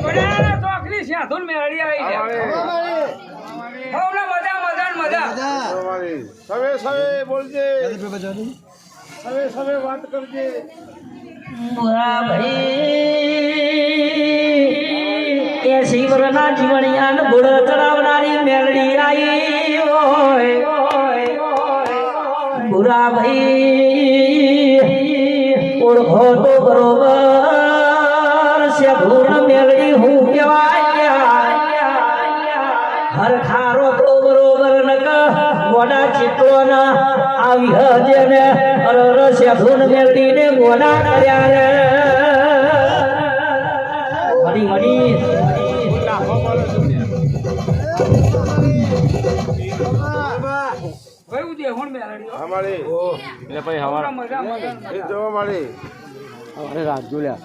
બડાના ચોકડી સાધુન મેળી આવી છે હવના મજા મજા સવે સવે બોલજે સવે સવે વાત કરજે મોરા ભાઈ એ શિવરના જીવણિયાન ગુડ ચડાવનારી મેલડી આઈ હોય મોરા ભાઈ ઓળખો તો બરોબર છે ભૂર મેલડી હું કહેવાય હર ખારો તો બરોબર નક મોડા ચિત્રો ના આવી હજે ને રસ્યા ધૂન મેલડી ને મોડા કર્યા રે મડી મડી ભાઈ ઉદે હોણ મેળડી અમારી એટલે પછી હવાના મજા મજા એ જો અમારી અરે રાખજો લ્યા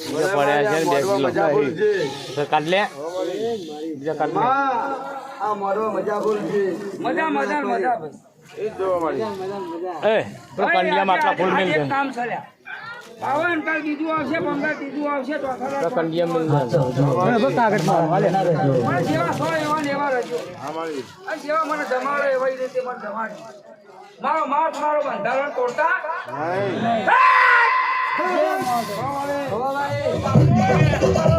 બીજા પડ્યા છે ને 2 કિલો મજા બોલજે તો કાઢ લે બીજા કાઢ લે આ મારો મજા બોલજે મજા મજા મજા ભાઈ એ જો અમારી એ પેલો કંડિયામાં આટલા ફૂલ મિલ એક જાય કામ ચાલ્યા પાવન કાલ બીજું આવશે બંગાળ ત્રીજું આવશે તો પેલો કંડિયામાં મિલ મને જેવા સો એવા ને એવા રહેજો અમારી અને જેવા મને જમાડો એવા રીતે મને જમાડો મારો બંધારણ તોડતા નહીં Hey!